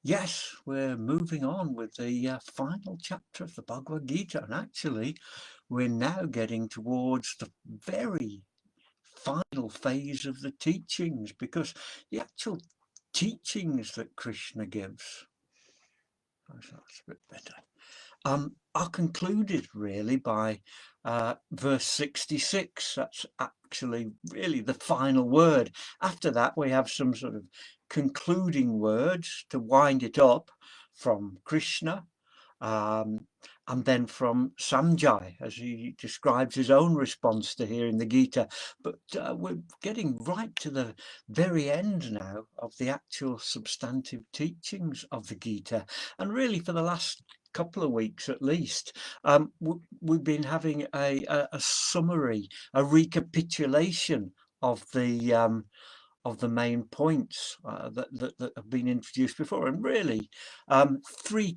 Yes, we're moving on with the final chapter of the Bhagavad-Gītā, and actually we're now getting towards the very final phase of the teachings, because the actual teachings that Krishna gives, that's a bit better, are concluded really by verse 66. That's actually really the final word. After that we have some sort of concluding words to wind it up from Krishna, and then from Sanjay, as he describes his own response to hearing the Gita. But we're getting right to the very end now of the actual substantive teachings of the Gita. And really for the last couple of weeks at least, we've been having a summary, a recapitulation of the main points that have been introduced before. And really, three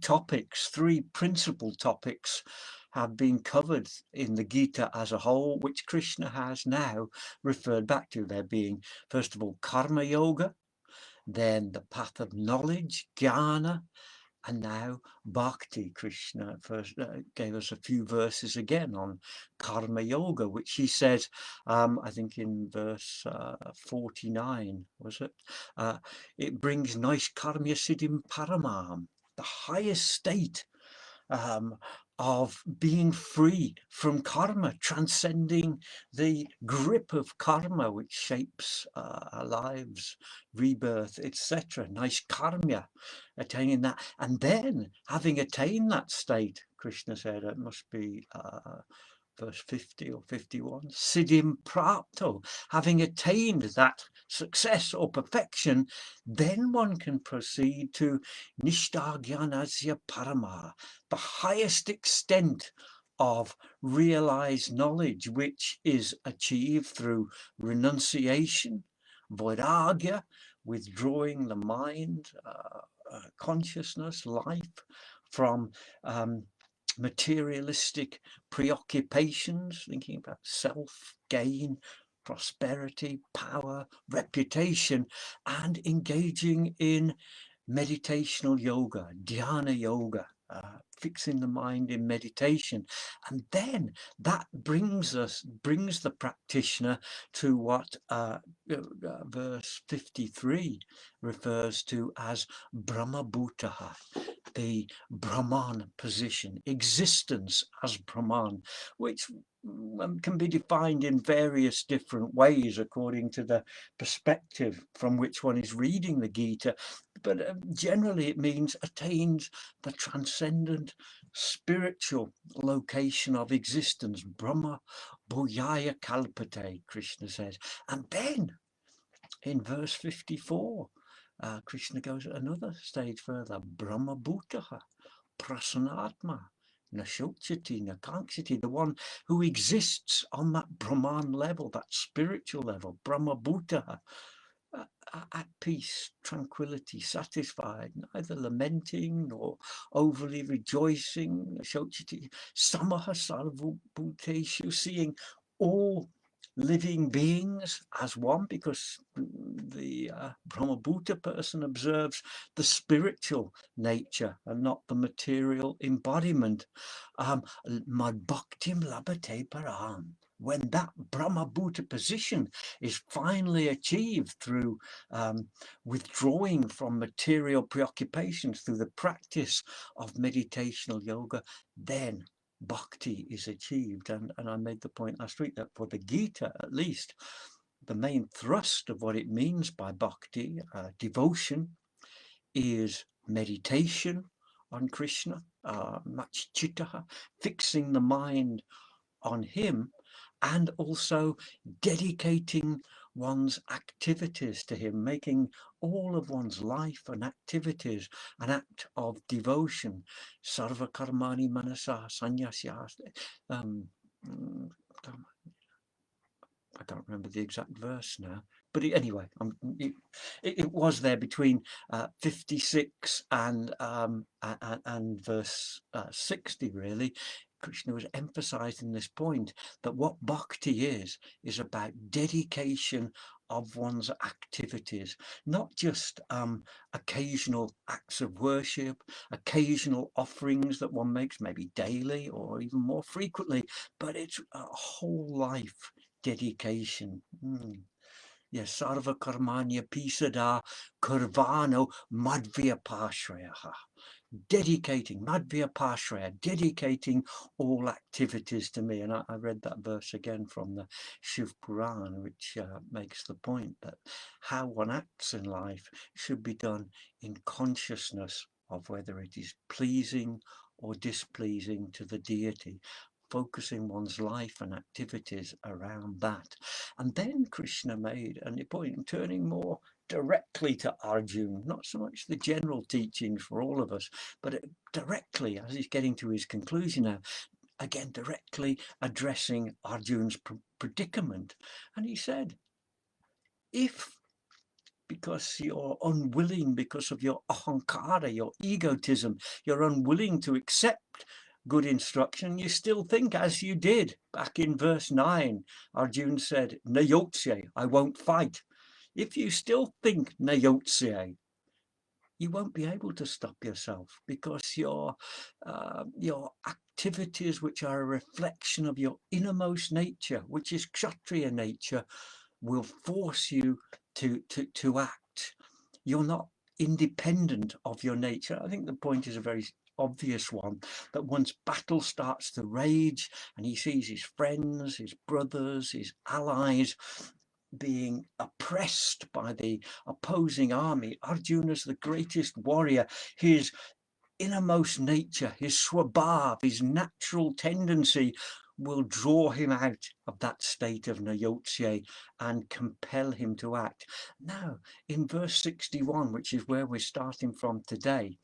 principal topics have been covered in the Gita as a whole, which Krishna has now referred back to. There being, first of all, karma yoga, then the path of knowledge, jnana, and now bhakti. Krishna first gave us a few verses again on karma yoga, which he said, I think in verse 49, was it? It brings nice karma siddhim paramam, the highest state of being free from karma, transcending the grip of karma which shapes our lives, rebirth, etc. Nice karma, attaining that. And then, having attained that state, Krishna said, it must be verse 50 or 51, siddhim prapto, having attained that success or perfection, then one can proceed to nishtha jnanasya parama, the highest extent of realized knowledge, which is achieved through renunciation, vairagya, withdrawing the mind, consciousness, life from materialistic preoccupations, thinking about self, gain, prosperity, power, reputation, and engaging in meditational yoga, dhyana yoga, fixing the mind in meditation. And then that brings the practitioner to what verse 53 refers to as Brahmabhutaha, the Brahman position, existence as Brahman, which can be defined in various different ways according to the perspective from which one is reading the Gita. But generally it means attains the transcendent spiritual location of existence, Brahma Bhuyaya Kalpate, Krishna says. And then in verse 54, Krishna goes another stage further, Brahma Bhutaha, Prasanatma, Nashokchati, Nakankshati, the one who exists on that Brahman level, that spiritual level, Brahma Bhutaha, at peace, tranquility, satisfied, neither lamenting nor overly rejoicing, Nashokchati, Samaha Sarva Bhuteshu, seeing all living beings as one, because the Brahmabhuta person observes the spiritual nature and not the material embodiment. Mad bhaktim labate param. When that Brahmabhuta position is finally achieved through withdrawing from material preoccupations, through the practice of meditational yoga, then bhakti is achieved. And I made the point last week that for the Gita, at least, the main thrust of what it means by bhakti, devotion, is meditation on Krishna, machchittaha, fixing the mind on him, and also dedicating one's activities to him, making all of one's life and activities an act of devotion. Sarva karmani manasa sanyasya. I don't remember the exact verse now, but anyway, it was there between 56 and verse 60, really. Krishna was emphasizing this point that what bhakti is about dedication of one's activities, not just occasional acts of worship, occasional offerings that one makes maybe daily or even more frequently, but it's a whole life dedication. Yes, sarva karmanya pisada kurvano madhya pashraya. Dedicating, madhya pashraya, dedicating all activities to me. And I read that verse again from the Shiv Puran, which makes the point that how one acts in life should be done in consciousness of whether it is pleasing or displeasing to the deity, focusing one's life and activities around that. And then Krishna made a point, turning more directly to Arjuna, not so much the general teachings for all of us, but directly, as he's getting to his conclusion now, again directly addressing Arjuna's predicament. And he said, if because you're unwilling, because of your ahankara, your egotism, you're unwilling to accept good instruction, you still think as you did back in verse 9, Arjuna said, Nayotsye, I won't fight. If you still think Nayotsye, you won't be able to stop yourself, because your activities, which are a reflection of your innermost nature, which is Kshatriya nature, will force you to act. You're not independent of your nature. I think the point is a very obvious one, that once battle starts to rage and he sees his friends, his brothers, his allies being oppressed by the opposing army, Arjuna's the greatest warrior. His innermost nature, his swabhav, his natural tendency will draw him out of that state of Nayotsye and compel him to act. Now, in verse 61, which is where we're starting from today,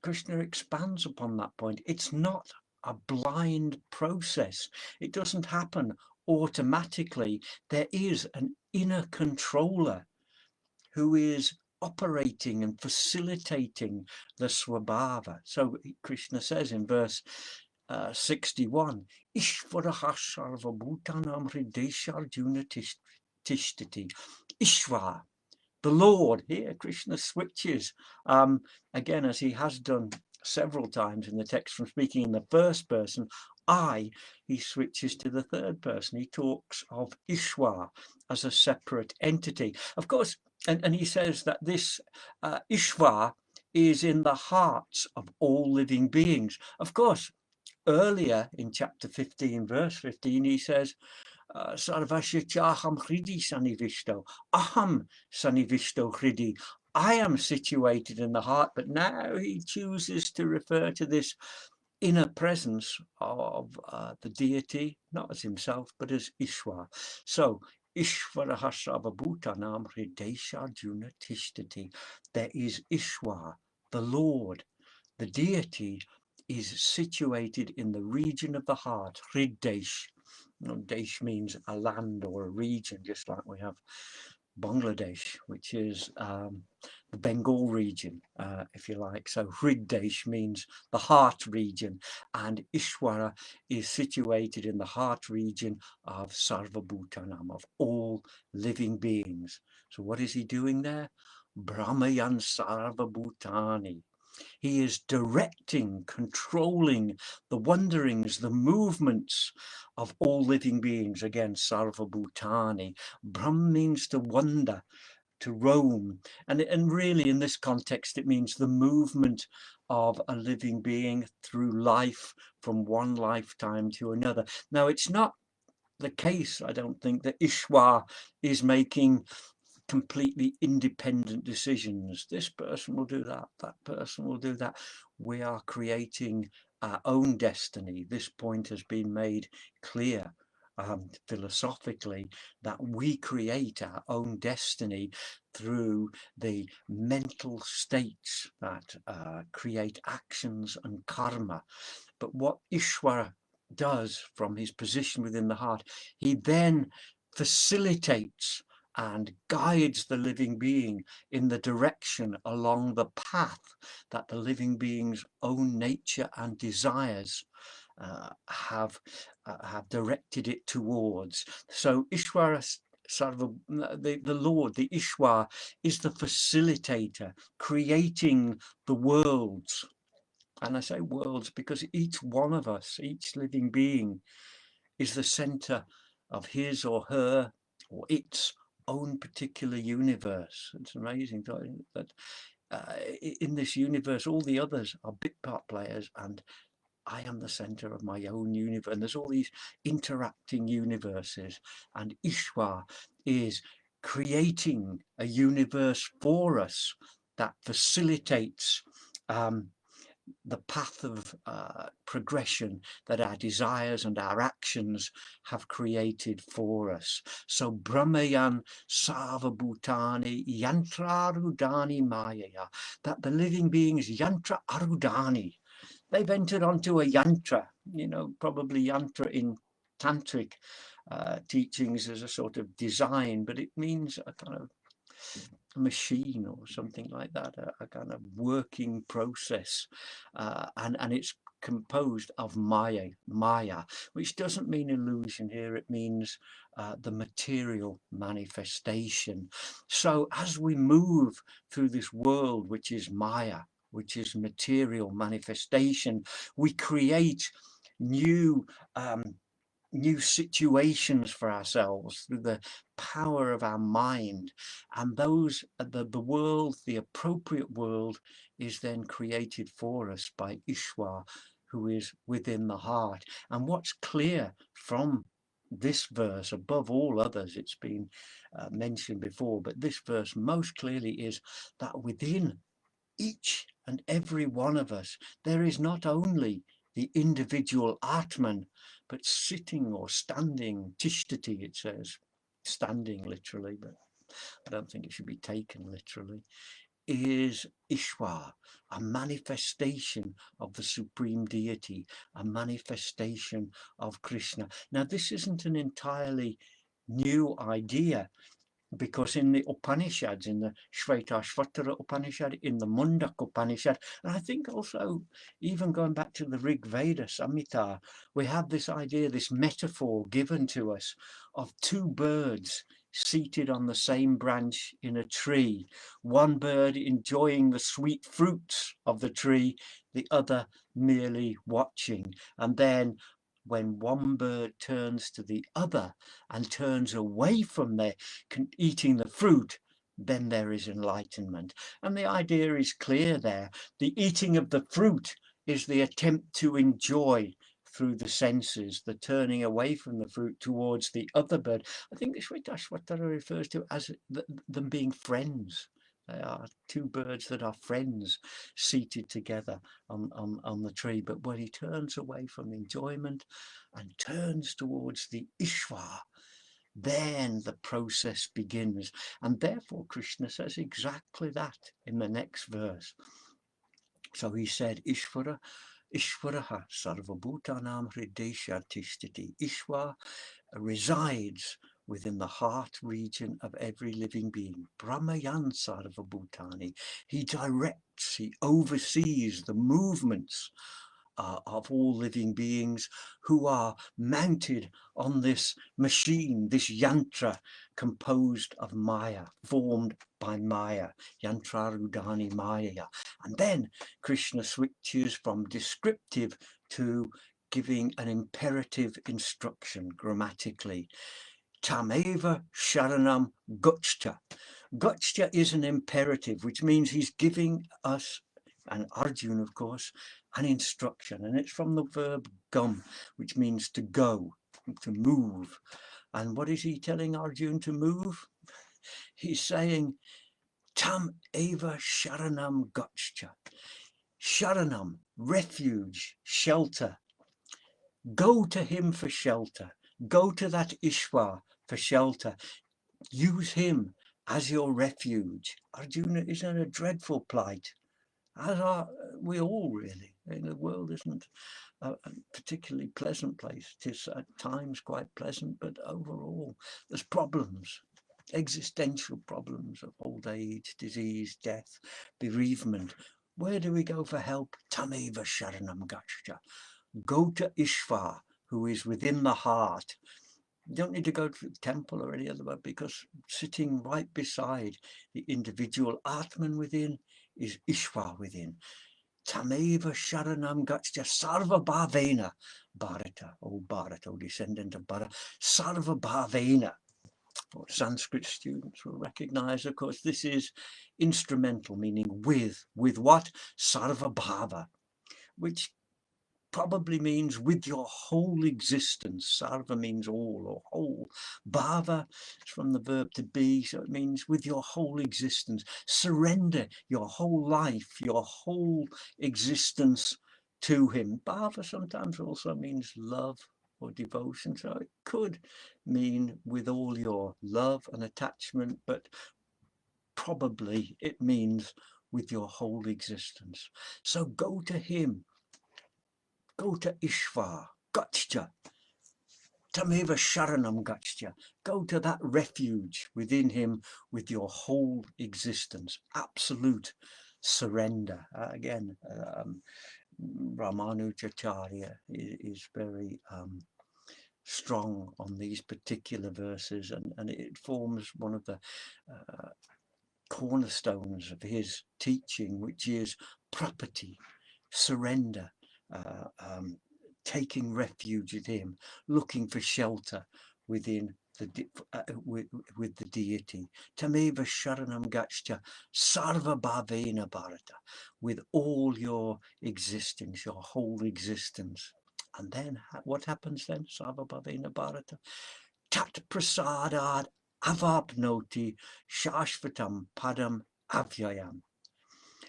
Krishna expands upon that point. It's not a blind process. It doesn't happen automatically. There is an inner controller who is operating and facilitating the swabhava. So Krishna says in verse 61, Ishvara sarva bhutanam hridesharjuna tishtati. Ishvara, the Lord. Here Krishna switches again, as he has done several times in the text, from speaking in the first person, he switches to the third person. He talks of Ishvara as a separate entity. Of course, and he says that this Ishvara is in the hearts of all living beings. Of course, earlier in chapter 15, verse 15, he says, Sarvasya chaham hridi sanivishto, aham sanivishto hridi. I am situated in the heart, but now he chooses to refer to this inner presence of the deity, not as himself, but as Ishvara. So, Ishvara sarvabhutanam hridesharjuna tishtati. There is Ishvara, the Lord, the deity, is situated in the region of the heart, Hridesh. Desh means a land or a region, just like we have Bangladesh, which is the Bengal region, if you like. So Hridesh means the heart region, and Ishvara is situated in the heart region of Sarvabhutanam, of all living beings. So what is he doing there? Brahmayan Sarvabhutani. He is directing, controlling the wanderings, the movements of all living beings. Again, Sarvabhutani. Brahm means to wander, to roam. And really in this context, it means the movement of a living being through life from one lifetime to another. Now, it's not the case, I don't think, that Ishvara is making completely independent decisions. This person will do that, that person will do that. We are creating our own destiny. This point has been made clear philosophically, that we create our own destiny through the mental states that create actions and karma. But what Ishvara does from his position within the heart, he then facilitates and guides the living being in the direction along the path that the living being's own nature and desires have directed it towards. So Ishvara the Lord, the Ishvara, is the facilitator, creating the worlds. And I say worlds because each one of us, each living being, is the center of his or her or its own particular universe. It's amazing that in this universe, all the others are bit part players, and I am the center of my own universe. And there's all these interacting universes, and Ishvara is creating a universe for us that facilitates the path of progression that our desires and our actions have created for us. So Brahmayan Sarvabhutani Yantra Arudani Mayaya, that the living beings Yantra Arudani, they've entered onto a yantra, probably yantra in tantric teachings as a sort of design, but it means a kind of machine or something like that, a kind of working process, and it's composed of maya, which doesn't mean illusion here. It means the material manifestation. So as we move through this world, which is maya, which is material manifestation, we create new situations for ourselves through the power of our mind, and those the world, the appropriate world, is then created for us by Ishvara, who is within the heart. And what's clear from this verse, above all others, it's been mentioned before, but this verse most clearly is that within each and every one of us there is not only the individual Atman, but sitting or standing, tishtati, it says, standing literally, but I don't think it should be taken literally, is Ishvara, a manifestation of the supreme deity, a manifestation of Krishna. Now, this isn't an entirely new idea, because in the Upanishads, in the Shvetashvatara Upanishad, in the Mundak Upanishad, and I think also even going back to the Rig Veda Samhita, we have this idea, this metaphor given to us of two birds seated on the same branch in a tree, one bird enjoying the sweet fruits of the tree, the other merely watching. And then when one bird turns to the other and turns away from their eating the fruit, then there is enlightenment. And the idea is clear there. The eating of the fruit is the attempt to enjoy through the senses, the turning away from the fruit towards the other bird. I think the Shvetashvatara refers to as them being friends. They are two birds that are friends seated together on the tree. But when he turns away from enjoyment and turns towards the Ishvara, then the process begins. And therefore Krishna says exactly that in the next verse. So he said, Ishvaraha sarvabhutanam hridesha tishtati. Ishvara resides within the heart region of every living being. Brahmayan sarvabhutani. He directs, he oversees the movements of all living beings who are mounted on this machine, this yantra composed of maya, formed by maya, yantra rudani maya. And then Krishna switches from descriptive to giving an imperative instruction grammatically. Tameva sharanam gachcha. Gachcha is an imperative, which means he's giving us, and Arjuna, of course, an instruction, and it's from the verb gum, which means to go, to move. And what is he telling Arjuna to move? He's saying, Tam eva sharanam gachcha. Sharanam, refuge, shelter. Go to him for shelter. Go to that Ishvara for shelter. Use him as your refuge. Arjuna is in a dreadful plight, as are we all really. The world isn't a particularly pleasant place. It is at times quite pleasant, but overall there's problems, existential problems of old age, disease, death, bereavement. Where do we go for help? Tameva sharanam gachcha. Go to Ishvara, who is within the heart. You don't need to go to the temple or any other way, because sitting right beside the individual Atman within is Ishvara within. Tameva Sharanam Gachya Sarva Bhavena Bharata, O descendant of Bharata, Sarva Bhavena. What Sanskrit students will recognize, of course, this is instrumental, meaning with what? Sarva Bhava, which probably means with your whole existence. Sarva means all or whole. Bhava is from the verb to be, so it means with your whole existence. Surrender your whole life, your whole existence to him. Bhava sometimes also means love or devotion, so it could mean with all your love and attachment, but probably it means with your whole existence. So go to him. Go to Ishvara, Gachya, Tameva Sharanam Gachya. Go to that refuge within him with your whole existence. Absolute surrender. Again, Ramanujacharya is very strong on these particular verses, and it forms one of the cornerstones of his teaching, which is property, surrender, taking refuge in him, looking for shelter within the with the deity. Tameva Sharanam Gachya Sarva Bhavena Bharata, with all your existence, your whole existence. And then what happens then? Sarva Bhavena Bharata. Tat Prasadad Avapnoti Shashvatam Padam Avyayam.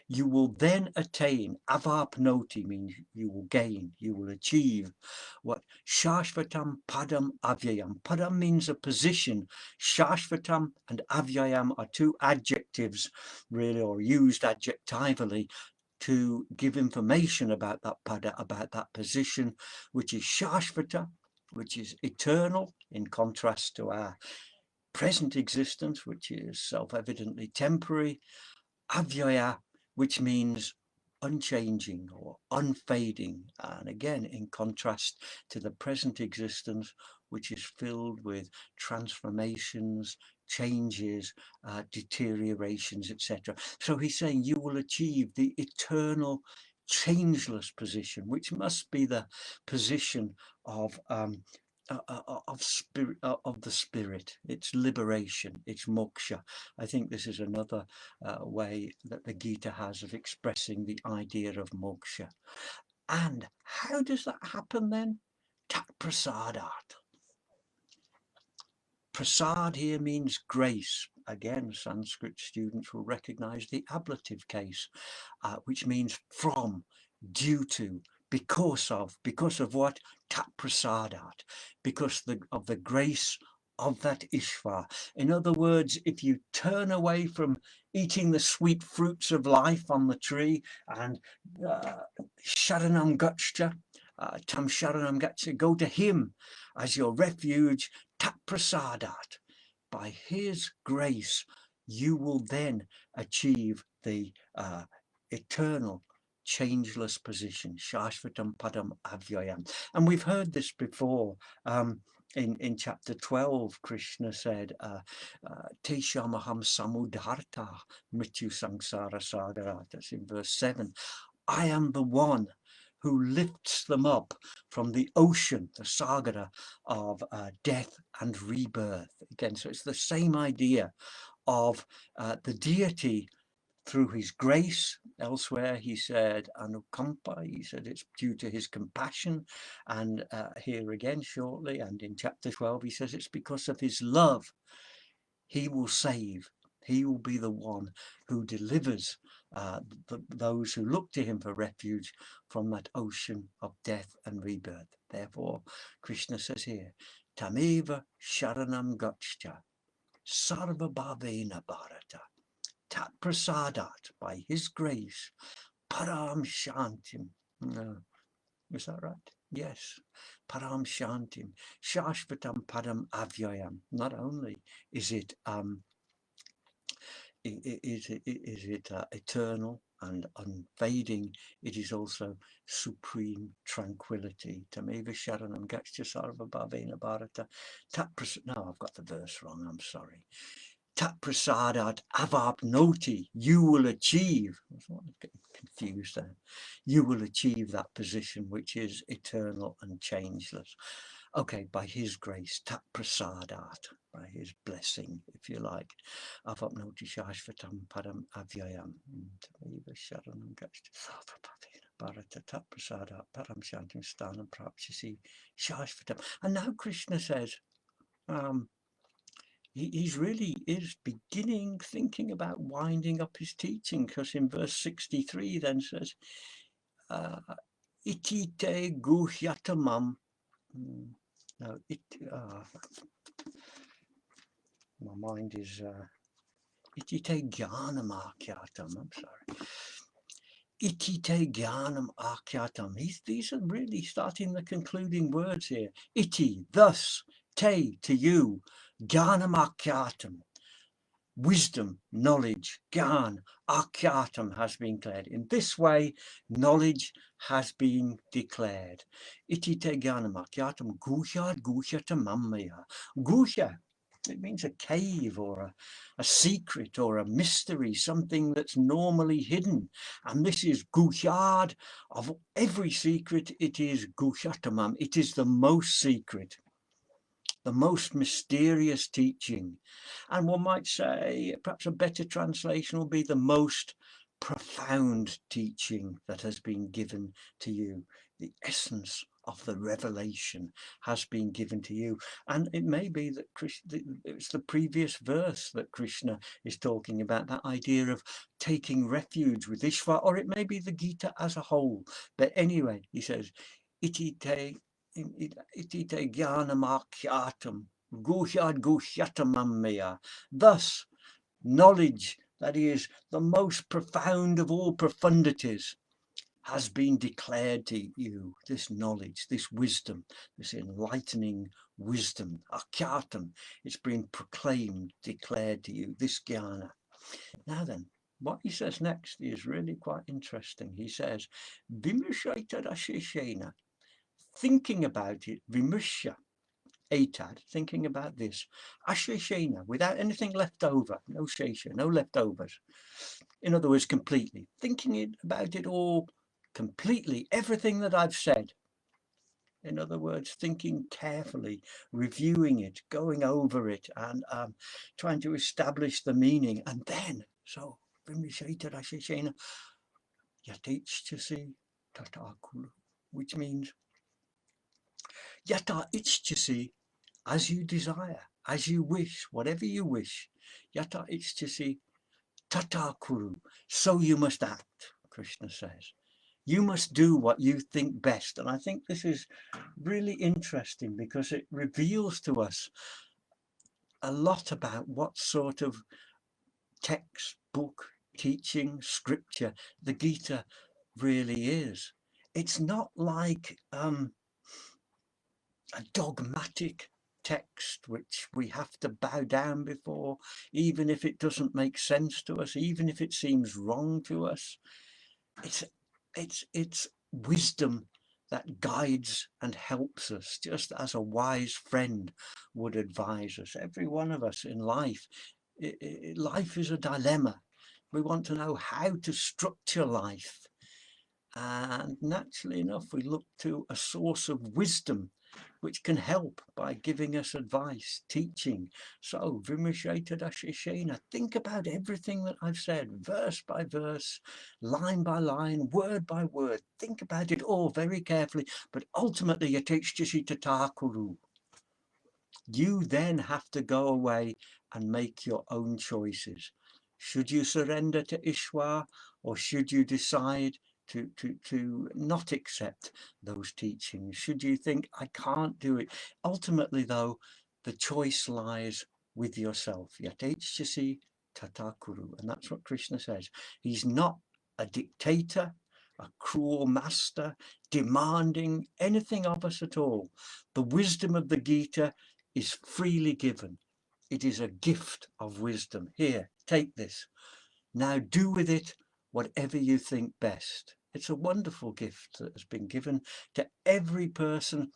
You will then attain, avapnoti means you will gain, you will achieve what? Shashvatam Padam Avyayam. Padam means a position. Shashvatam and Avyayam are two adjectives, really, or used adjectively to give information about that pada, about that position, which is Shashvata, which is eternal, in contrast to our present existence, which is self-evidently temporary. Avyaya, which means unchanging or unfading, and again in contrast to the present existence, which is filled with transformations, changes, deteriorations, etc. So he's saying you will achieve the eternal changeless position, which must be the position of spirit, of the spirit. It's liberation, it's moksha. I think this is another way that the Gita has of expressing the idea of moksha. And how does that happen then? Tat prasadat. Prasad here means grace. Again, Sanskrit students will recognize the ablative case, which means from, due to, because of what? Tat prasadat, because of the grace of that Ishvara. In other words, if you turn away from eating the sweet fruits of life on the tree and Sharanam Gachya, Tam Sharanam Gachya, go to him as your refuge, Tat prasadat. By his grace, you will then achieve the eternal changeless position, Shashvatam Padam Avyayam. And we've heard this before. In chapter 12, Krishna said, Teshamaham samudharta mrityu samsara sagara. That's in verse 7. I am the one who lifts them up from the ocean, the sagara of death and rebirth. Again, so it's the same idea of the deity through his grace. Elsewhere he said anukampa, he said it's due to his compassion, and here again shortly, and in chapter 12 he says it's because of his love. He will save, he will be the one who delivers those who look to him for refuge from that ocean of death and rebirth. Therefore Krishna says here, Tameva Sharanam Gachya Sarva Bhavena Bharata. Tat prasadat, by his grace, param shantim. Is that right? Yes. Param shantim, shashvatam padam avyayam. Not only is it is it eternal and unfading. It is also supreme tranquility. Tameva Sharanam Gachcha Sarva Bhavena Bharata. No, I've got the verse wrong, I'm sorry. Tat prasadat avapnoti, you will achieve. I was getting confused there. You will achieve that position which is eternal and changeless. Okay, by his grace, tat prasadat, by his blessing, if you like. Avapnoti shashvatam padam avyayam. Sharanam gachta sarvabhavena bharata tat prasadat param shantim stanam prapchasi shashvatam. And now Krishna says, he's really is beginning thinking about winding up his teaching, because in verse 63 then says, iti te guhyatamam. No, my mind is iti te jnanam akyatam. I'm sorry. Iti te jnanam akyatam. These are really starting the concluding words here. Iti, thus, te, to you, jnanam akyatam. Wisdom, knowledge, gyan, akyatam has been declared. In this way, knowledge has been declared. Iti te gyanam akyatam guhyad guhyatamamaya. Guhya, it means a cave or a secret or a mystery, something that's normally hidden. And this is guhyad. Of every secret, it is guhyatamam. It is the most secret, the most mysterious teaching. And one might say, perhaps a better translation will be the most profound teaching that has been given to you. The essence of the revelation has been given to you. And it may be that it's the previous verse that Krishna is talking about, that idea of taking refuge with Ishvara, or it may be the Gita as a whole. But anyway, he says, iti te jnanamakyatam guhyad guhyatamamaya. Thus, knowledge, that is the most profound of all profundities, has been declared to you. This knowledge, this wisdom, this enlightening wisdom, akyatam, it's been proclaimed, declared to you, this jnana. Now then, what he says next is really quite interesting. He says, vimushaitadasheshena, thinking about it, vimusha, atad, thinking about this, asheshena, without anything left over, no shesha, no leftovers. In other words, completely, thinking about it all completely, everything that I've said. In other words, thinking carefully, reviewing it, going over it, and trying to establish the meaning. And then, so, vimushaitadasheshena, yatichchasi tatakulu, which means yata ichchasi, as you desire, as you wish, whatever you wish. Yata ichchasi tatakuru, so you must act, Krishna says. You must do what you think best. And I think this is really interesting because it reveals to us a lot about what sort of text, book, teaching, scripture the Gita really is. It's not like a dogmatic text which we have to bow down before, even if it doesn't make sense to us, even if it seems wrong to us. It's wisdom that guides and helps us, just as a wise friend would advise us. Every one of us in life, life is a dilemma. We want to know how to structure life. And naturally enough, we look to a source of wisdom which can help by giving us advice, teaching. So, vimushaitadasheshena, think about everything that I've said, verse by verse, line by line, word by word. Think about it all very carefully, but ultimately, yatechchasi tatakuru. You then have to go away and make your own choices. Should you surrender to Ishvara, or should you decide to not accept those teachings? Should you think, I can't do it? Ultimately, though, the choice lies with yourself. Yatechchasi tatakuru. And that's what Krishna says. He's not a dictator, a cruel master, demanding anything of us at all. The wisdom of the Gita is freely given. It is a gift of wisdom. Here, take this. Now do with it whatever you think best. It's a wonderful gift that has been given to every person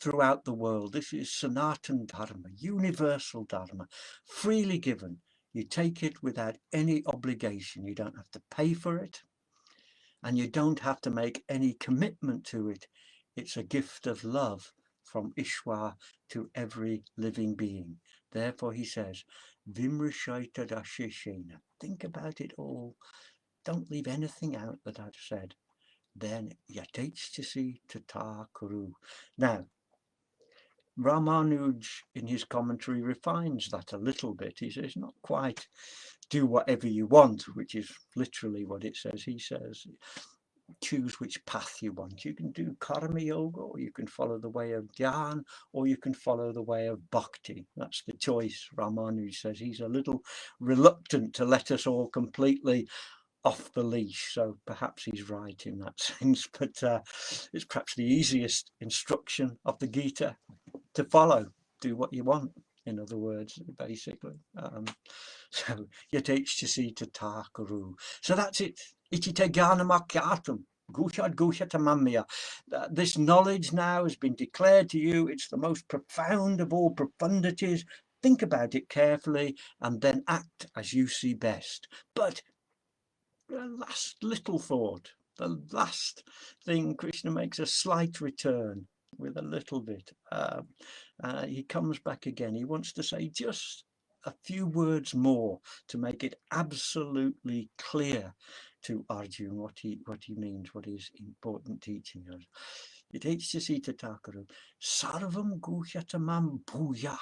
throughout the world. This is Sanatan Dharma, universal Dharma, freely given. You take it without any obligation. You don't have to pay for it, and you don't have to make any commitment to it. It's a gift of love from Ishvara to every living being. Therefore, he says, Vimrishaita Dashishena. Think about it all. Don't leave anything out that I've said. Then Yatechchasi Tata Kuru. Now, Ramanuj in his commentary refines that a little bit. He says, not quite do whatever you want, which is literally what it says. He says, choose which path you want. You can do karma yoga, or you can follow the way of dhyan, or you can follow the way of bhakti. That's the choice. Ramanuj says he's a little reluctant to let us all completely off the leash, so perhaps he's right in that sense, but it's perhaps the easiest instruction of the Gita to follow. Do what you want, in other words, basically. So Yatechchasi Tata Kuru. So that's it. Ichite Jnanamakyatam. Gushad Gushatamamya. This knowledge now has been declared to you. It's the most profound of all profundities. Think about it carefully and then act as you see best. But the last little thought, the last thing, Krishna makes a slight return with a little bit. He comes back again. He wants to say just a few words more to make it absolutely clear to Arjuna what he means, what his important teaching is. Yatechchasi Tata Kuru Sarvam Guhyatamam Bhuya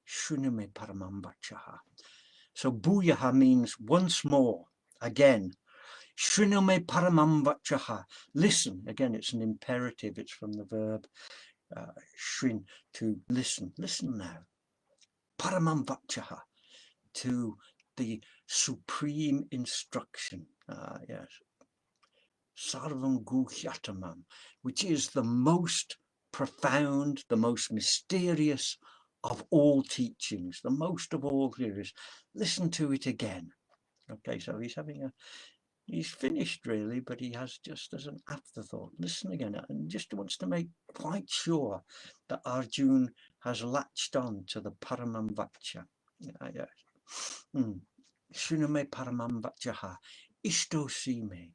Shuname Paramam Vachaha. So Bhuyaha means once more, again. Shriname Paramam Vachaha. Listen. Again, it's an imperative. It's from the verb shrin, to listen. Listen now. Paramam Vachaha, to the supreme instruction. Yes. Sarvam Guhyatamam, which is the most profound, the most mysterious of all teachings, the most of all theories. Listen to it again. Okay, so he's finished really, but he has just as an afterthought, listen again, and just wants to make quite sure that Arjuna has latched on to the Paramam Vacha. Shuname Paramam Vachaha, Ishto Sime,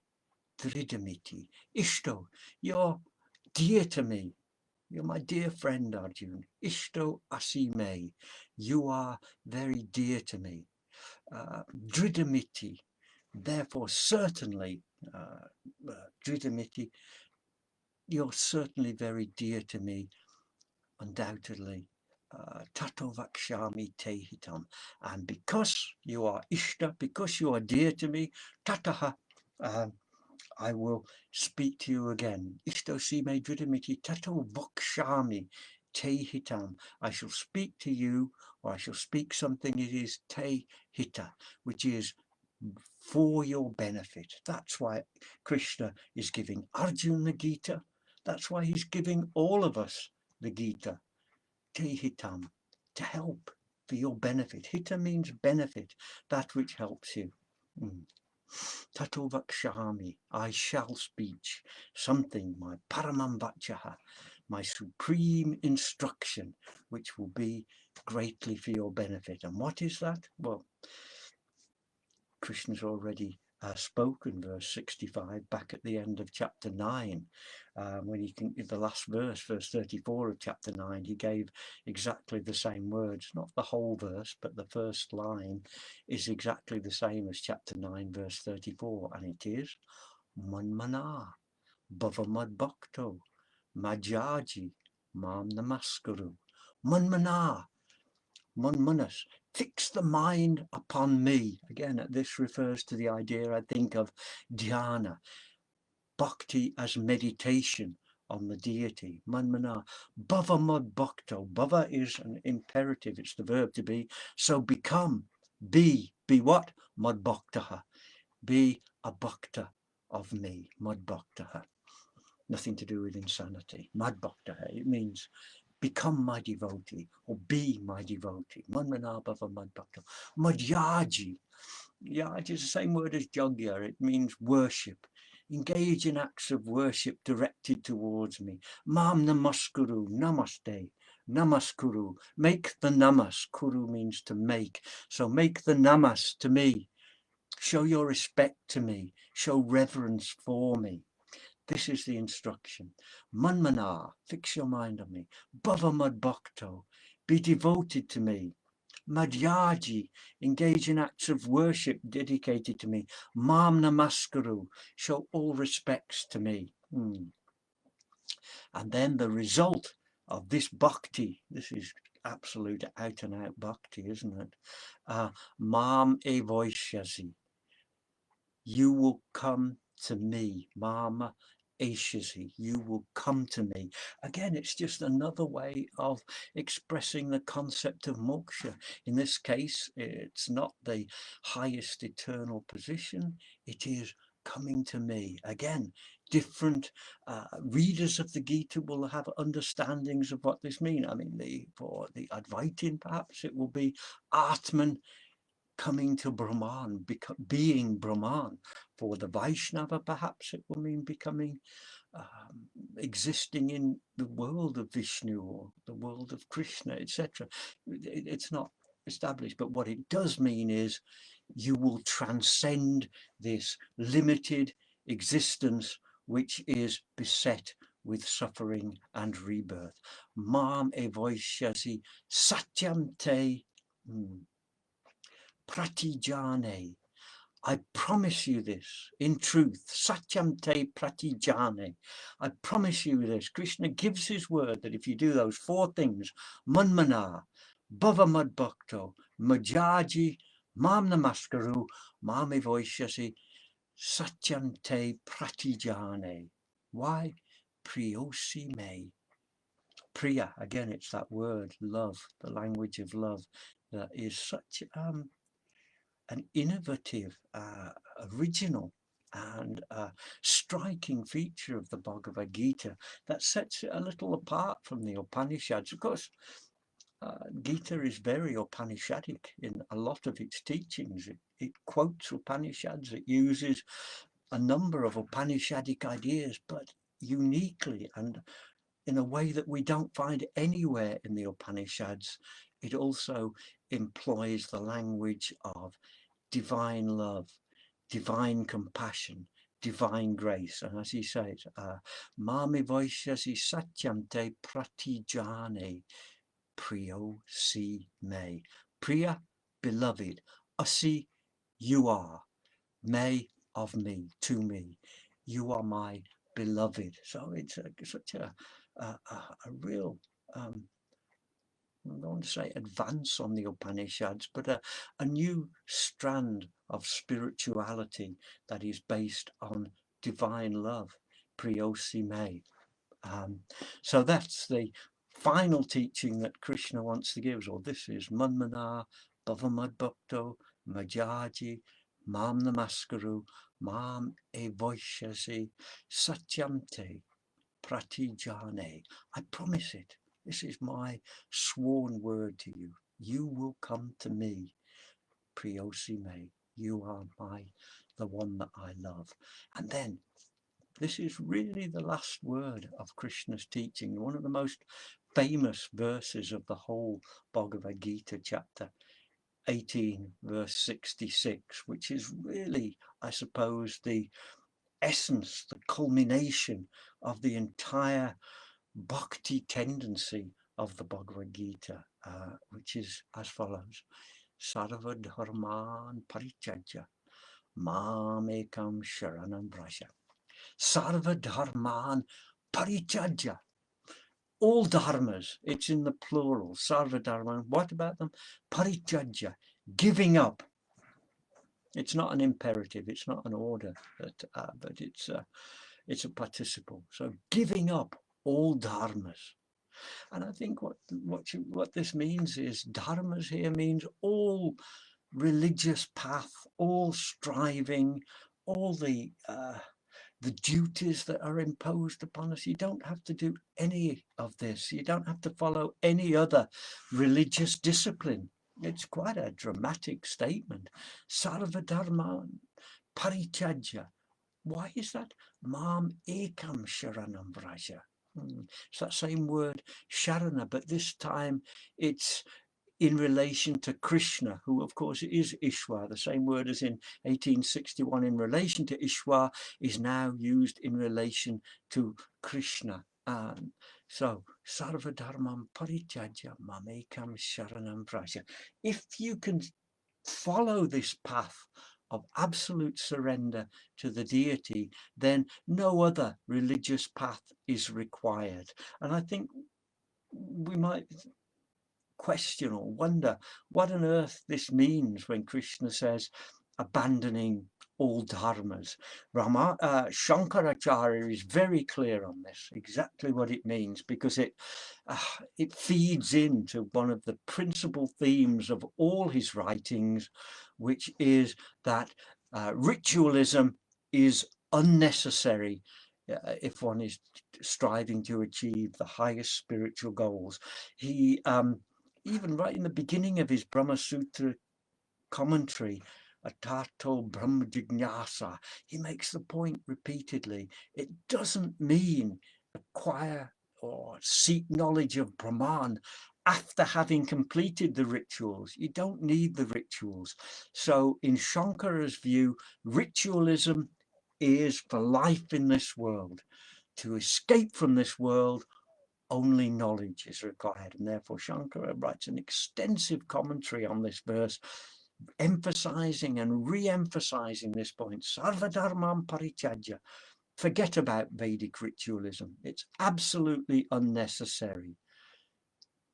Dridamiti. Ishto, you're dear to me. You're my dear friend, Arjuna. Ishto Asime, you are very dear to me. Dridamiti, therefore certainly, Dridamiti, you're certainly very dear to me, undoubtedly. Tato Vakshami Te Hitam. And because you are Ishta, because you are dear to me, Tataha, I will speak to you again. Ishto Sime Dridamiti Tato Vakshami Te Hitam. I shall speak to you, or I shall speak something. It is Te Hita, which is for your benefit. That's why Krishna is giving Arjuna the Gita. That's why he's giving all of us the Gita. Te Hitam, to help, for your benefit. Hita means benefit, that which helps you. Tato Vakshami, I shall speak something, my Paramam Vachaha, my supreme instruction, which will be greatly for your benefit. And what is that? Well, Krishna's already spoken, verse 65, back at the end of chapter 9, when he can, the last verse, verse 34 of chapter 9, he gave exactly the same words, not the whole verse, but the first line is exactly the same as chapter 9, verse 34, and it is Manmana Bhavamad Bhakto Majaji Mam Namaskuru. Manmana, Manmanas, fix the mind upon me. Again, this refers to the idea, I think, of dhyana, bhakti as meditation on the deity. Manmana, bhava mad bhakto. Bhava is an imperative, it's the verb to be. So become, be what? Mad bhaktaha. Be a bhakta of me, mad bhaktaha. Nothing to do with insanity. Mad bhaktaha, it means become my devotee, or be my devotee. Manmana bhava madbhakto. Madhyaji. Yaji is the same word as jogya. It means worship. Engage in acts of worship directed towards me. Mam namaskuru, namaste, namaskuru. Make the namas. Kuru means to make. So make the namas to me. Show your respect to me. Show reverence for me. This is the instruction. Manmana, fix your mind on me. Bhava madbhakto, be devoted to me. Madhyaji, engage in acts of worship dedicated to me. Mam namaskaru, show all respects to me. And then the result of this bhakti, this is absolute out and out bhakti, isn't it? Mam evoishyasi, you will come to me. Mam evoishyasi, you will come to me. Again, it's just another way of expressing the concept of moksha. In this case, it's not the highest eternal position, it is coming to me. Again, different readers of the Gita will have understandings of what this means. I mean, for the Advaitin, perhaps it will be Atman coming to Brahman, being Brahman. For the Vaishnava, perhaps it will mean becoming, existing in the world of Vishnu or the world of Krishna, etc. It's not established, but what it does mean is you will transcend this limited existence which is beset with suffering and rebirth. Mam evoishyasi satyam te pratijane. I promise you this in truth. Satyam te pratijane. I promise you this. Krishna gives his word that if you do those four things, manmana, bhava madbhakto, madhyaji, mam namaskaru, mam evoishyasi, satyam te pratijane. Why? Priyosi me. Priya, again, it's that word, love, the language of love, that is such an innovative, original and striking feature of the Bhagavad-Gītā that sets it a little apart from the Upanishads. Of course, Gita is very Upanishadic in a lot of its teachings. It quotes Upanishads, it uses a number of Upanishadic ideas, but uniquely and in a way that we don't find anywhere in the Upanishads. It also employs the language of divine love, divine compassion, divine grace. And as he says, Mami voishyasi satyam te pratijane, priyo si me. Priya, beloved, asi, you are, me, of me, to me. You are my beloved. So it's such a real, I don't want to say advance on the Upanishads, but a new strand of spirituality that is based on divine love, priyosi me. So that's the final teaching that Krishna wants to give. So this is manmana, bhava madbhakto, madhyaji, mam namaskaru, mam evoishyasi, satyam te pratijane. I promise it. This is my sworn word to you. You will come to me, priyosi me. You are the one that I love. And then, this is really the last word of Krishna's teaching, one of the most famous verses of the whole Bhagavad-Gītā, chapter 18, verse 66, which is really, I suppose, the essence, the culmination of the entire bhakti tendency of the Bhagavad-Gītā, which is as follows: Sarva dharman parityajya mamekam sharanam vraja. Sarva dharman parityajya. All dharmas, it's in the plural, sarva dharman. What about them? Parityajya, giving up. It's not an imperative, it's not an order, but it's a participle. So giving up all dharmas. And I think what this means is dharmas here means all religious path, all striving, all the the duties that are imposed upon us. You don't have to do any of this. You don't have to follow any other religious discipline. It's quite a dramatic statement. Sarva dharma parityajya. Why is that? Mam ekam sharanam vraja. It's that same word, sharana, but this time it's in relation to Krishna, who of course is Ishvara. The same word as in 1861 in relation to Ishvara is now used in relation to Krishna. So, sarva dharmam parityajya mamekam sharanam vraja. If you can follow this path of absolute surrender to the deity, then no other religious path is required. And I think we might question or wonder what on earth this means when Krishna says abandoning all dharmas. Shankaracharya is very clear on this, exactly what it means, because it feeds into one of the principal themes of all his writings, which is that ritualism is unnecessary if one is striving to achieve the highest spiritual goals. He even right in the beginning of his Brahma Sutra commentary, Atato Brahma Jignasa, he makes the point repeatedly. It doesn't mean acquire or seek knowledge of Brahman after having completed the rituals. You don't need the rituals. So in Shankara's view, ritualism is for life in this world. To escape from this world, only knowledge is required, and therefore Shankara writes an extensive commentary on this verse, emphasizing and re-emphasizing this point. Sarva dharmam parityajya. Forget about Vedic ritualism. It's absolutely unnecessary.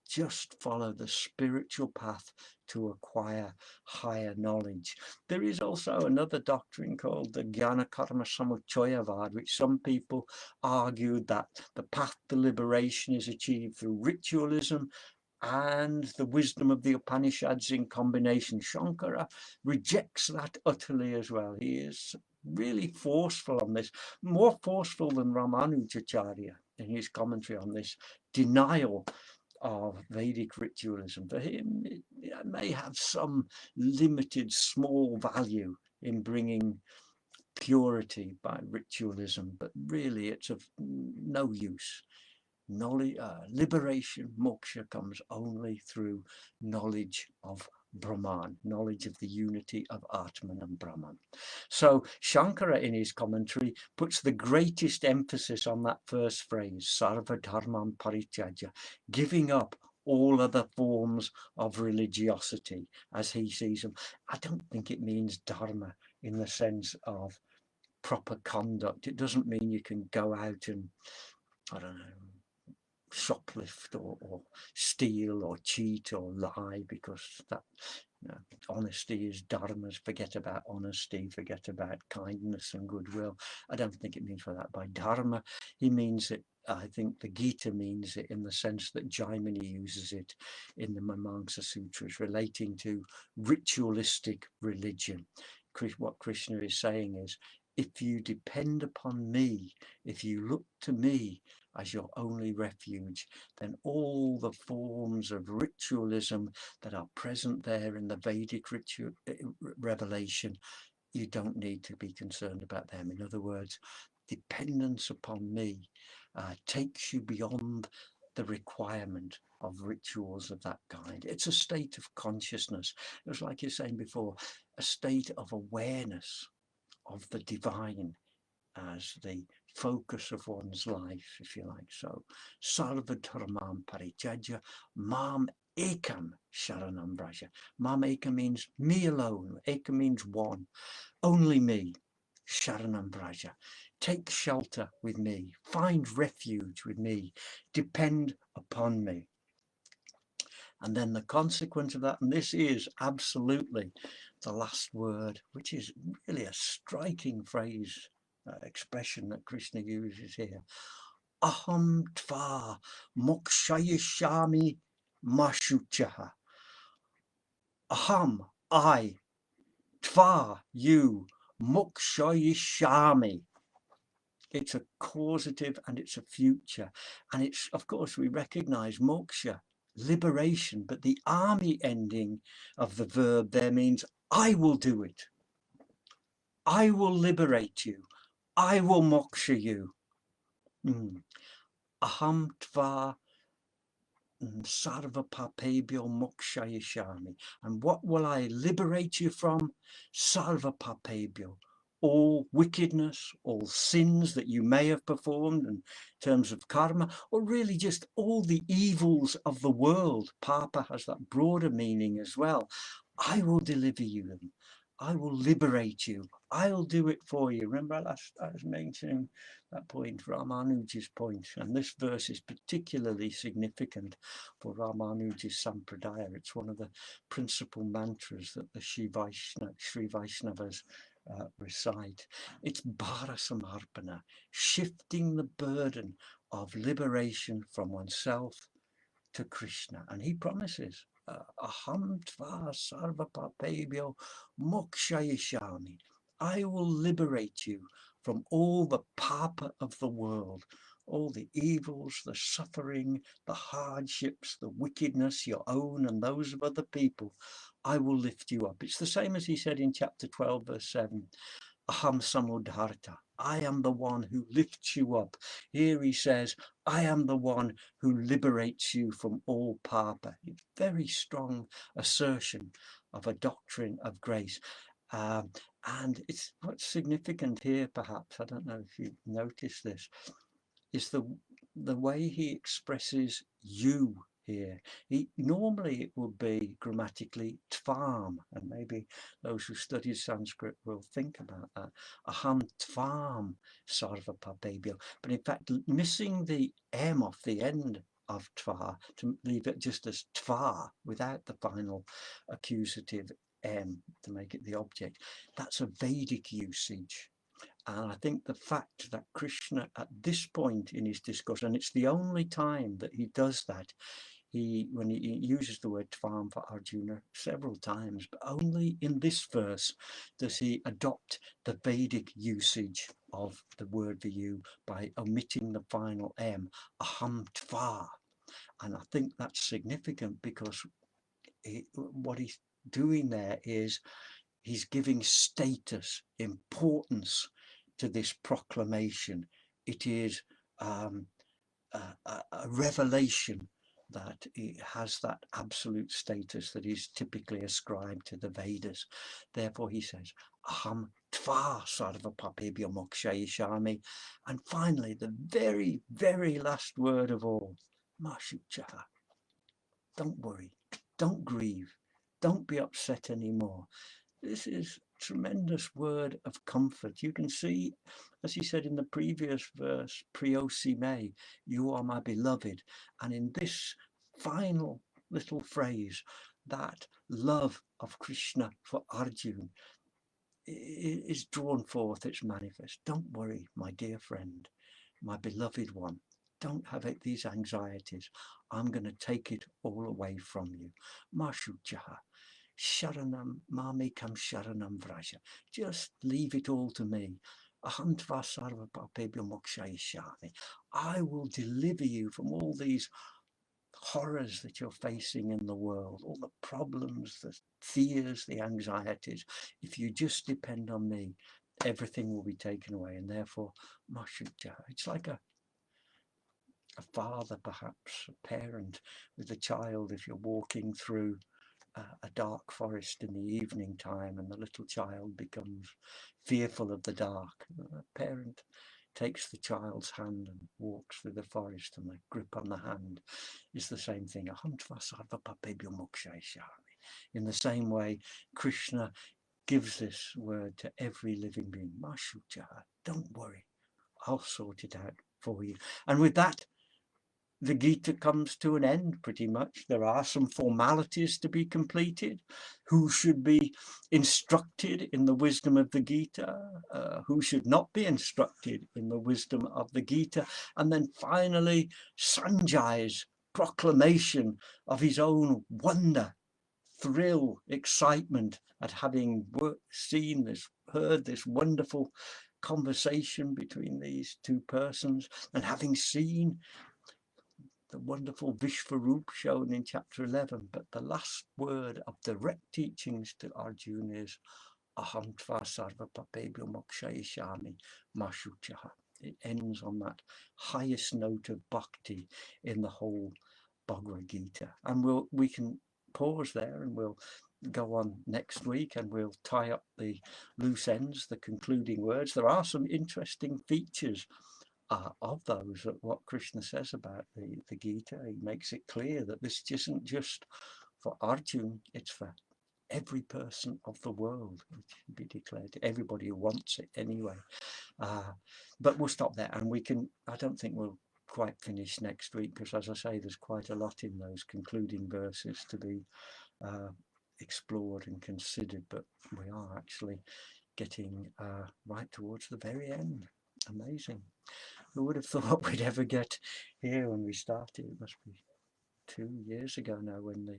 Just follow the spiritual path to acquire higher knowledge. There is also another doctrine called the Jnana Karma Samuchayavad, which some people argued that the path to liberation is achieved through ritualism and the wisdom of the Upanishads in combination. Shankara rejects that utterly as well. He is really forceful on this, more forceful than Ramanujacharya in his commentary on this denial of Vedic ritualism. For him, it may have some limited small value in bringing purity by ritualism, but really it's of no use. Knowledge, liberation, moksha comes only through knowledge of Brahman, knowledge of the unity of Atman and Brahman. So Shankara in his commentary puts the greatest emphasis on that first phrase, sarva dharmam parityajya, giving up all other forms of religiosity as he sees them. I don't think it means dharma in the sense of proper conduct. It doesn't mean you can go out and, I don't know, shoplift or steal or cheat or lie, because that, you know, honesty is dharmas. Forget about honesty, forget about kindness and goodwill. I don't think it means for that. By dharma, he means it, I think the Gita means it in the sense that Jaimini uses it in the Mimamsa Sutras relating to ritualistic religion. What Krishna is saying is, if you depend upon me, if you look to me as your only refuge, then all the forms of ritualism that are present there in the Vedic revelation, you don't need to be concerned about them. In other words, dependence upon me takes you beyond the requirement of rituals of that kind. It's a state of consciousness. It was like you're saying before, a state of awareness of the divine as the focus of one's life, if you like. So, sarva dharmam parityajya mam ekam sharanam vraja. Mam ekam means me alone. Ekam means one. Only me. Sharanam vraja. Take shelter with me. Find refuge with me. Depend upon me. And then the consequence of that, and this is absolutely the last word, which is really a striking phrase, expression that Krishna uses here. Aham tva mokshayishami mashuchaha. Aham, I, tva, you, mokshayishami. It's a causative and it's a future. And it's, of course, we recognize moksha, liberation, but the army ending of the verb there means I will do it. I will liberate you. I will moksha you. Aham tva sarva papebhyo mokshayishami. And what will I liberate you from? Sarva papebhyo. All wickedness, all sins that you may have performed in terms of karma, or really just all the evils of the world. Papa has that broader meaning as well. I will deliver you them. I will liberate you. I'll do it for you. Remember, I was mentioning that point, Ramanuja's point, and this verse is particularly significant for Ramanuja's Sampradaya. It's one of the principal mantras that the Sri Vaishnavas recite. It's Bhara Samarpana, shifting the burden of liberation from oneself to Krishna. And he promises, Aham tva sarva papebhyo mokshayishami. I will liberate you from all the papa of the world, all the evils, the suffering, the hardships, the wickedness, your own and those of other people. I will lift you up. It's the same as he said in chapter 12, verse 7. Aham samudharta. I am the one who lifts you up. Here he says, I am the one who liberates you from all papa. It's a very strong assertion of a doctrine of grace. And it's what's significant here, perhaps, I don't know if you've noticed this, is the way he expresses you here. Normally it would be grammatically tvam, and maybe those who study Sanskrit will think about that. Aham tvam sarva papebhyo. But in fact, missing the M off the end of tva, to leave it just as tva without the final accusative M to make it the object, that's a Vedic usage. And I think the fact that Krishna at this point in his discourse, and it's the only time that he does that, when he uses the word tvam for Arjuna several times, but only in this verse does he adopt the Vedic usage of the word for you by omitting the final M, aham tva. And I think that's significant because what he's doing there is he's giving status, importance to this proclamation. It is a revelation that it has that absolute status that is typically ascribed to the Vedas. Therefore he says, aham tva sarva papebhyo mokshayishami. And finally, the very, very last word of all, mashuchaha. Don't worry, don't grieve, don't be upset anymore. This is a tremendous word of comfort. You can see, as he said in the previous verse, Priyosi me, you are my beloved. And in this final little phrase, that love of Krishna for Arjuna is drawn forth, it's manifest. Don't worry, my dear friend, my beloved one. Don't have these anxieties. I'm going to take it all away from you. Mashuchaha. Sharanam mamekam sharanam vraja. Just leave it all to me. Aham tva sarva papebhyo mokshayishami. I will deliver you from all these horrors that you're facing in the world, all the problems, the fears, the anxieties. If you just depend on me, everything will be taken away. And therefore, mashuchaha. It's like a father, perhaps a parent with a child. If you're walking through a dark forest in the evening time and the little child becomes fearful of the dark, the parent takes the child's hand and walks through the forest, and the grip on the hand is the same thing. Aham tva sarva papebhyo mokshayishami. In the same way, Krishna gives this word to every living being. Mashuchaha, don't worry, I'll sort it out for you. And with that, the Gita comes to an end pretty much. There are some formalities to be completed. Who should be instructed in the wisdom of the Gita? Who should not be instructed in the wisdom of the Gita? And then finally, Sanjay's proclamation of his own wonder, thrill, excitement at having seen this, heard this wonderful conversation between these two persons, and having seen the wonderful Vishvarup shown in chapter 11, but the last word of direct teachings to Arjuna is aham tva sarva papebhyo mokshayishami mashuchaha. It ends on that highest note of bhakti in the whole Bhagavad Gita. And we can pause there, and we'll go on next week, and we'll tie up the loose ends, the concluding words. There are some interesting features of those, what Krishna says about the Gita. He makes it clear that this isn't just for Arjuna, it's for every person of the world. It should be declared to everybody who wants it anyway. But we'll stop there, and I don't think we'll quite finish next week, because as I say, there's quite a lot in those concluding verses to be explored and considered, but we are actually getting right towards the very end. Amazing. Who would have thought we'd ever get here when we started? It must be 2 years ago now, when the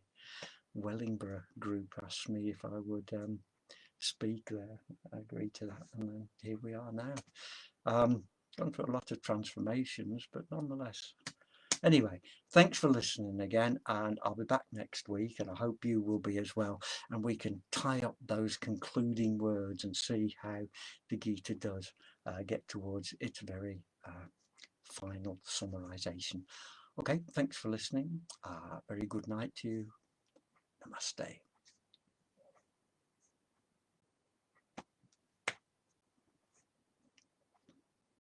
Wellingborough group asked me if I would speak there. I agreed to that, and then here we are now. Gone through a lot of transformations, but nonetheless. Anyway, thanks for listening again, and I'll be back next week, and I hope you will be as well, and we can tie up those concluding words and see how the Gita does get towards its very final summarization. Okay, thanks for listening. Very good night to you. Namaste.